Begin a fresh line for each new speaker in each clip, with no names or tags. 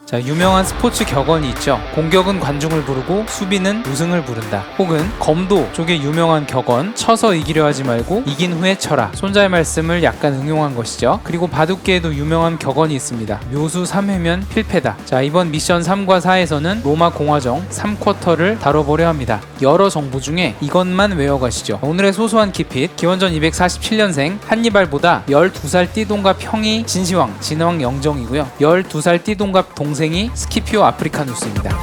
자, 유명한 스포츠 격언이 있죠. 공격은 관중을 부르고 수비는 우승을 부른다. 혹은 검도 쪽의 유명한 격언, 쳐서 이기려 하지 말고 이긴 후에 쳐라. 손자의 말씀을 약간 응용한 것이죠. 그리고 바둑계에도 유명한 격언이 있습니다. 묘수 3회면 필패다. 자, 이번 미션 3과 4에서는 로마 공화정 3쿼터를 다뤄보려 합니다. 여러 정보 중에 이것만 외워가시죠. 오늘의 소소한 키핏, 기원전 247년생 한니발보다 12살 띠동갑 형이 진시황 영정이고요. 12살 띠동갑 동생이 스키피오 아프리카누스입니다.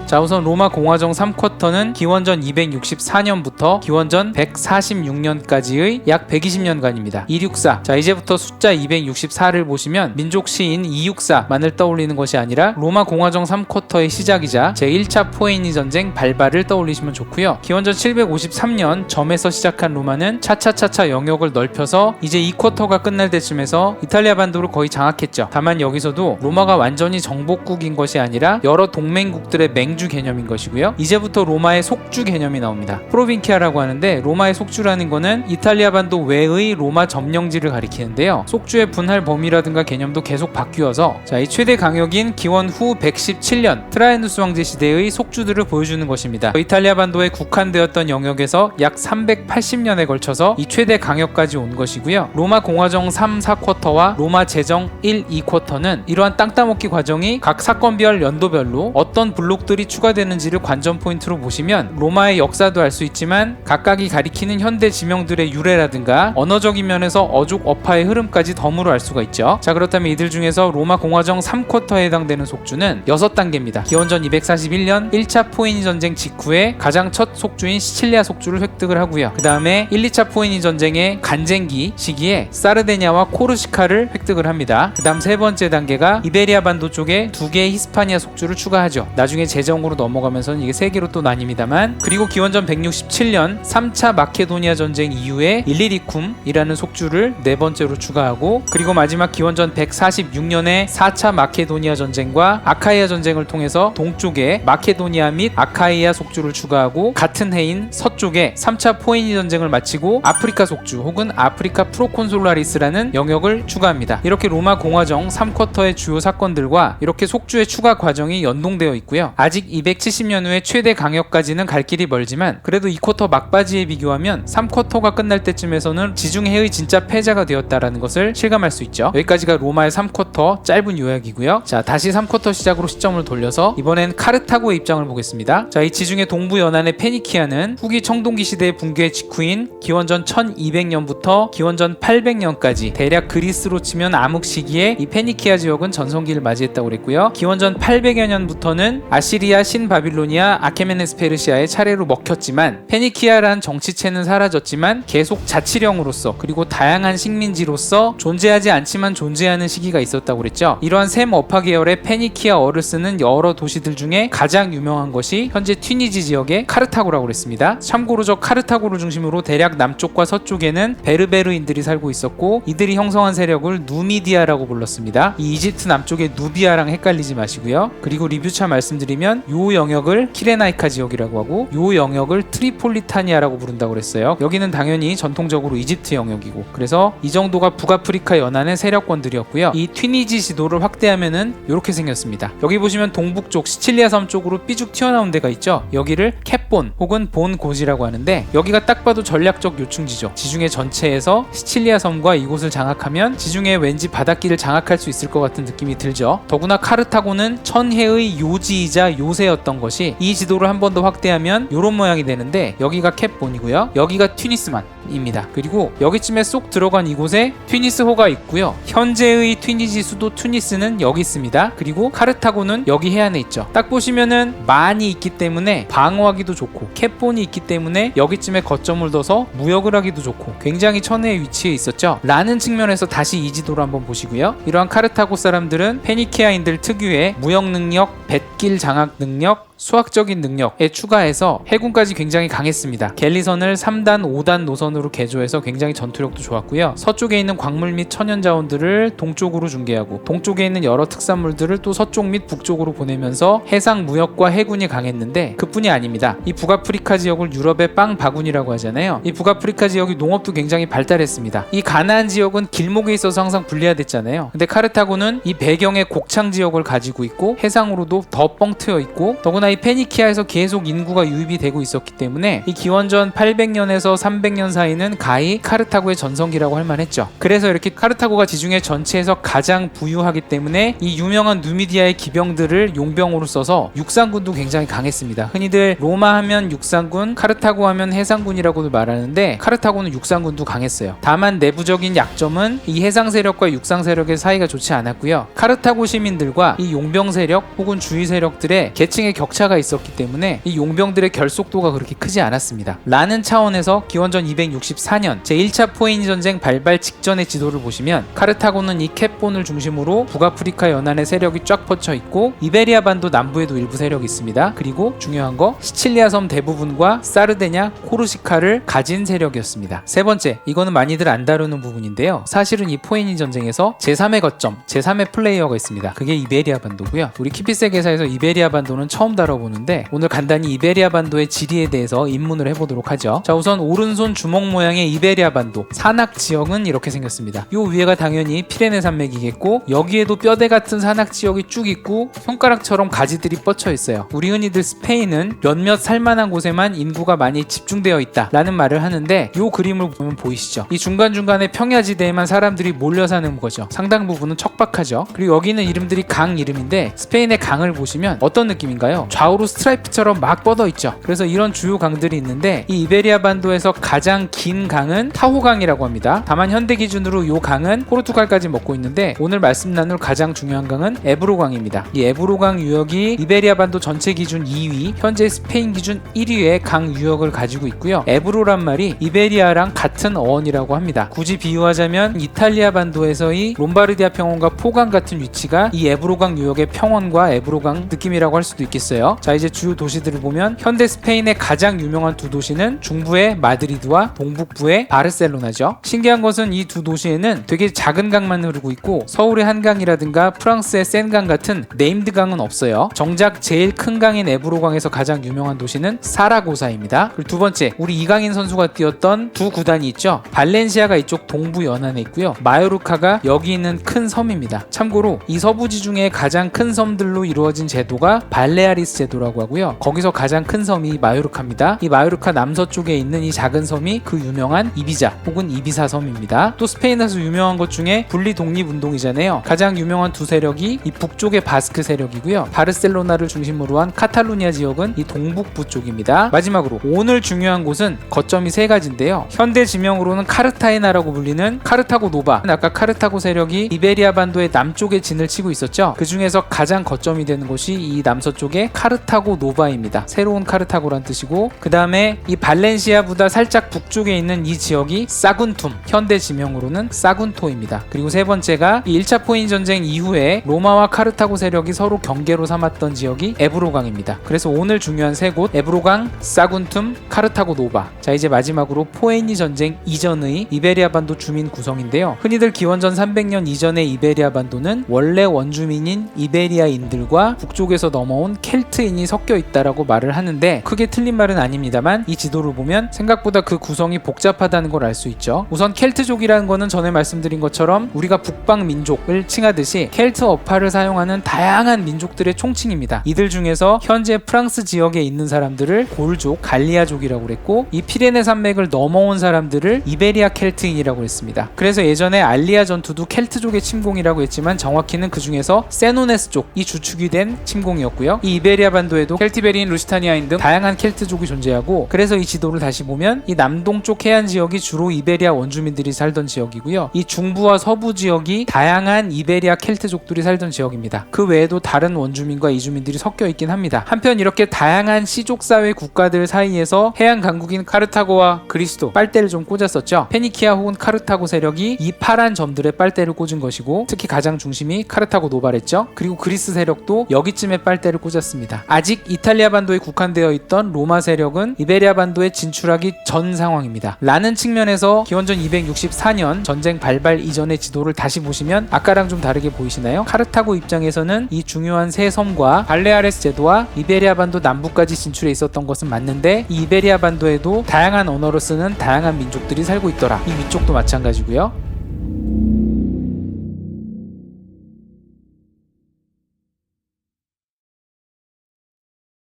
자, 우선 로마 공화정 3쿼터는 기원전 264년부터 기원전 146년까지의 약 120년간입니다. 264. 자, 이제부터 숫자 264를 보시면 민족 시인 264만을 떠올리는 것이 아니라 로마 공화정 3쿼터의 시작이자 제1차 포에니 전쟁 발발을 떠올리시면 좋고요. 기원전 753년 점에서 시작한 로마는 차차차차 영역을 넓혀서 이제 2쿼터가 끝날 때쯤에서 이탈리아 반도를 거의 장악했죠. 다만 여기서도 로마가 완전히 정복국인 것이 아니라 여러 동맹국들의 맹주 개념인 것이고요. 이제부터 로마의 속주 개념이 나옵니다. 프로빈키아라고 하는데 로마의 속주라는 거는 이탈리아 반도 외의 로마 점령지를 가리키는데요. 속주의 분할 범위라든가 개념도 계속 바뀌어서 자, 이 최대 강역인 기원 후 117년 트라이누스 황제 시대의 속주들을 보여주는 것입니다. 이탈리아 반도에 국한되었던 영역에서 약 380년에 걸쳐서 이 최대 강역까지 온 것이고요. 로마 공화정 3, 4쿼터와 로마 제정 1, 2쿼터는 이러한 땅 따먹기 과정이 각 사건별 연도별로 어떤 블록들이 추가되는지를 관전 포인트로 보시면 로마의 역사도 알 수 있지만 각각이 가리키는 현대 지명들의 유래라든가 언어적인 면에서 어족 어파의 흐름까지 덤으로 알 수가 있죠. 자, 그렇다면 이들 중에서 로마 공화정 3쿼터에 해당되는 속주는 6단계입니다. 기원전 241년 1차 포에니 전쟁 직후에 가장 첫 속주인 시칠리아 속주를 획득을 하고요. 그 다음에 1, 2차 포에니 전쟁의 간쟁기 시기에 사르데냐와 코르시카를 획득을 합니다. 그 다음 세 번째 단계가 이베리아 반도 쪽에 2개의 히스파니아 속주를 추가하죠. 나중에 제정으로 넘어가면서는 이게 3개로 또 나뉩니다만, 그리고 기원전 167년 3차 마케도니아 전쟁 이후에 일리리쿰이라는 속주를 4번째로 추가하고, 그리고 마지막 기원전 146년에 4차 마케도니아 전쟁과 아카이아 전쟁을 통해서 동쪽에 마케도니아 및 아카이아 속주를 추가하고, 같은 해인 서쪽에 3차 포에니 전쟁을 마치고 아프리카 속주 혹은 아프리카 프로콘솔라리스라는 영역을 추가합니다. 이렇게 로마 공화정 3쿼터의 주요 사건들과 이렇게 속주의 추가 과정이 연동되어 있고요. 아직 270년 후에 최대 강역까지는 갈 길이 멀지만 그래도 2쿼터 막바지에 비교하면 3쿼터가 끝날 때쯤에서는 지중해의 진짜 패자가 되었다라는 것을 실감할 수 있죠. 여기까지가 로마의 3쿼터 짧은 요약이고요. 자, 다시 3쿼터 시작으로 시점을 돌려서 이번엔 카르타고의 입장을 보겠습니다. 자, 이 지중해 동부 연안의 페니키아는 후기 청동기 시대의 붕괴 직후인 기원전 1200년부터 기원전 800년까지 대략 그리스로 치면 암흑 시기에 이 페니키아 지역은 전성기를 맞이했다고 그랬고요. 기원전 800여 년부터는 아시리아, 신바빌로니아, 아케메네스 페르시아에 차례로 먹혔지만 페니키아란 정치체는 사라졌지만 계속 자치령으로서 그리고 다양한 식민지로서 존재하지 않지만 존재하는 시기가 있었다고 그랬죠. 이러한 셈 어파 계열의 페니키아어를 쓰는 여러 도시들 중에 가장 유명한 것이 현재 튀니지 지역의 카르타고라고 그랬습니다. 참고로 저 카르타고를 중심으로 대략 남쪽과 서쪽에는 베르베르인들이 살고 있었고, 이들이 형성한 세력을 누미디아라고 불렀습니다. 이 이집트 남쪽의 누비아랑 헷갈리지 마시고요. 그리고 리뷰차 말씀드리면 요 영역을 키레나이카 지역이라고 하고 요 영역을 트리폴리타니아라고 부른다고 그랬어요. 여기는 당연히 전통적으로 이집트 영역이고, 그래서 이 정도가 북아프리카 연안의 세력권들이었고요. 이 튀니지 지도를 확대하면은 이렇게 생겼습니다. 여기 보시면 동북쪽 시칠리아 섬 쪽으로 삐죽 튀어나온 데가 있죠. 여기를 캡본 혹은 본고지라고 하는데, 여기가 딱 봐도 전략적 요충지죠. 지중해 전체에서 시칠리아 섬과 이곳을 장악하면 지중해 왠지 바닷길을 장악할 수 있을 것 같은 느낌이 들죠. 더구나 카르타고는 천혜의 요지이자 요새였던 것이 이 지도를 한 번 더 확대하면 이런 모양이 되는데, 여기가 캡본이고요. 여기가 튀니스만입니다. 그리고 여기쯤에 쏙 들어간 이곳에 튀니스호가 있고요. 현재의 튀니지 수도 투니스는 여기 있습니다. 그리고 카르타고는 여기 해안에 있죠. 딱 보시면은 만이 있기 때문에 방어하기도 좋고, 캡본이 있기 때문에 여기쯤에 거점을 둬서 무역을 하기도 좋고, 굉장히 천혜의 위치에 있었죠. 라는 측면에서 다시 이 지도를 한번 보시고요. 이러한 카르타고 사람들은 페니키아인들 특유의 무역 능력, 뱃길 장악 능력, 수학적인 능력에 추가해서 해군까지 굉장히 강했습니다. 갤리선을 3단, 5단 노선으로 개조해서 굉장히 전투력도 좋았고요. 서쪽에 있는 광물 및 천연자원들을 동쪽으로 중개하고 동쪽에 있는 여러 특산물들을 또 서쪽 및 북쪽으로 보내면서 해상 무역과 해군이 강했는데 그뿐이 아닙니다. 이 북아프리카 지역을 유럽의 빵 바구니라고 하잖아요. 이 북아프리카 지역이 농업도 굉장히 발달했습니다. 이 가나안 지역은 길목에 있어서 항상 분리화됐잖아요. 근데 카르타고는 이 배경의 곡창 지역을 가지고 있고 해상으로도 더 뻥 트여 있고 더구나 이 페니키아에서 계속 인구가 유입이 되고 있었기 때문에 이 기원전 800년에서 300년 사이는 가히 카르타고의 전성기라고 할 만했죠. 그래서 이렇게 카르타고가 지중해 전체에서 가장 부유하기 때문에 이 유명한 누미디아의 기병들을 용병으로 써서 육상군도 굉장히 강했습니다. 흔히들 로마 하면 육상군, 카르타고 하면 해상군이라고도 말하는데 카르타고는 육상군도 강했어요. 다만 내부적인 약점은 이 해상 세력과 육상 세력의 사이가 좋지 않았고요. 카르타고 시민들과 이 용병 세력 혹은 주위 세력들의 계층의 격차가 있었기 때문에 이 용병들의 결속도가 그렇게 크지 않았습니다. 라는 차원에서 기원전 264년 제1차 포에니 전쟁 발발 직전의 지도를 보시면 카르타고는 이 캡본을 중심으로 북아프리카 연안에 세력이 쫙 뻗쳐 있고 이베리아 반도 남부에도 일부 세력이 있습니다. 그리고 중요한 거 시칠리아 섬 대부분과 사르데냐, 코르시카를 가진 세력이었습니다. 세 번째, 이거는 많이들 안 다루는 부분인데요. 사실은 이 포에니 전쟁에서 제3의 거점, 제3의 플레이어가 있습니다. 그게 이베리아 반도고요. 우리 키피세 개사에서 이베리아 반도는 처음 다뤄보는데 오늘 간단히 이베리아 반도의 지리에 대해서 입문을 해보도록 하죠. 자, 우선 오른손 주먹 모양의 이베리아 반도 산악 지역은 이렇게 생겼습니다. 요 위에가 당연히 피레네 산맥이겠고 여기에도 뼈대 같은 산악 지역이 쭉 있고 손가락처럼 가지들이 뻗쳐 있어요. 우리 흔히들 스페인은 몇몇 살만한 곳에만 인구가 많이 집중되어 있다 라는 말을 하는데 요 그림을 보면 보이시죠? 이 중간중간에 평야지대에만 사람들이 몰려 사는 거죠. 상당 부분은 척박하죠. 그리고 여기 있는 이름들이 강 이름인데 스페인의 강을 보시면 어떤 느낌인가요? 좌우로 스트라이프처럼 막 뻗어 있죠. 그래서 이런 주요 강들이 있는데 이 이베리아 반도에서 가장 긴 강은 타호강이라고 합니다. 다만 현대 기준으로 요 강은 포르투갈까지 먹고 있는데 오늘 말씀 나눌 가장 중요한 강은 에브로강입니다. 이 에브로강 유역이 이베리아 반도 전체 기준 2위, 현재 스페인 기준 1위의 강 유역을 가지고 있고요. 에브로란 말이 이베리아랑 같은 어원이라고 합니다. 굳이 비유하자면 이탈리아 반도에서의 롬바르디아 평원과 포강 같은 위치가 이 에브로강 유역의 평원과 에브로강 느낌이라고 할 수도 있겠어요. 자, 이제 주요 도시들을 보면 현대 스페인의 가장 유명한 두 도시는 중부의 마드리드와 동북부의 바르셀로나죠. 신기한 것은 이 두 도시에는 되게 작은 강만 흐르고 있고 서울의 한강이라든가 프랑스의 센강 같은 네임드 강은 없어요. 정작 제일 큰 강인 에브로강에서 가장 유명한 도시는 사라고사입니다. 그리고 두 번째, 우리 이강인 선수가 뛰었던 두 구단이 있죠. 발렌시아가 이쪽 동부 연안에 있고요. 마요르카가 여기 있는 큰 섬입니다. 참고로 이 서부지 중에 가장 큰 섬들로 이루어진 제도가 발레아리스 제도라고 하고요. 거기서 가장 큰 섬이 마요르카입니다. 이 마요르카 남서쪽에 있는 이 작은 섬이 그 유명한 이비자 혹은 이비사 섬입니다. 또 스페인에서 유명한 것 중에 분리 독립운동이잖아요. 가장 유명한 두 세력이 이 북쪽의 바스크 세력이고요. 바르셀로나를 중심으로 한 카탈루니아 지역은 이 동북부 쪽입니다. 마지막으로 오늘 중요한 곳은 거점이 세 가지인데요. 현대 지명으로는 카르타헤나라고 불리는 카르타고 노바. 아까 카르타고 세력이 이베리아 반도의 남쪽에 진을 치고 있었죠. 그 중에서 가장 거점이 되는 곳이 이 남서쪽의 카르타고 노바입니다. 새로운 카르타고란 뜻이고 그 다음에 이 발렌시아보다 살짝 북쪽에 있는 이 지역이 사군툼, 현대 지명으로는 사군토입니다. 그리고 세 번째가 이 1차 포에니 전쟁 이후에 로마와 카르타고 세력이 서로 경계로 삼았던 지역이 에브로강입니다. 그래서 오늘 중요한 세 곳 에브로강, 사군툼, 카르타고 노바. 자, 이제 마지막으로 포에니 전쟁 이전의 이베리아 반도 주민 구성인데요. 흔히들 기원전 300년 이전의 이베리아 반도는 원래 원주민인 이베리아인들과 북쪽에서 넘어온 켈트인이 섞여 있다라고 말을 하는데 크게 틀린 말은 아닙니다만 이 지도를 보면 생각보다 그 구성이 복잡하다는 걸 알 수 있죠. 우선 켈트족이라는 거는 전에 말씀드린 것처럼 우리가 북방 민족을 칭하듯이 켈트 어파를 사용하는 다양한 민족들의 총칭입니다. 이들 중에서 현재 프랑스 지역에 있는 사람들을 골족, 갈리아족이라고 그랬고 이 피레네 산맥을 넘어온 사람들을 이베리아 켈트인이라고 했습니다. 그래서 예전에 알리아 전투도 켈트족의 침공이라고 했지만 정확히는 그 중에서 세노네스족이 주축이 된 침공이었고요. 이 이베리아 반도에도 켈티베리인, 루시타니아인 등 다양한 켈트족이 존재하고 그래서 이 지도를 다시 보면 이 남동쪽 해안 지역이 주로 이베리아 원주민들이 살던 지역이고요. 이 중부와 서부 지역이 다양한 이베리아 켈트족들이 살던 지역입니다. 그 외에도 다른 원주민과 이주민들이 섞여 있긴 합니다. 한편 이렇게 다양한 시족사회 국가들 사이에서 해안 강국인 카르타고와 그리스도 빨대를 좀 꽂았었죠. 페니키아 혹은 카르타고 세력이 이 파란 점들에 빨대를 꽂은 것이고 특히 가장 중심이 카르타고 노바랬죠. 그리고 그리스 세력도 여기쯤에 빨대를 꽂았습니다. 있습니다. 아직 이탈리아 반도에 국한되어 있던 로마 세력은 이베리아 반도에 진출하기 전 상황입니다. 라는 측면에서 기원전 264년 전쟁 발발 이전의 지도를 다시 보시면 아까랑 좀 다르게 보이시나요? 카르타고 입장에서는 이 중요한 세 섬과 발레아레스 제도와 이베리아 반도 남부까지 진출해 있었던 것은 맞는데 이 이베리아 반도에도 다양한 언어를 쓰는 다양한 민족들이 살고 있더라. 이 위쪽도 마찬가지고요.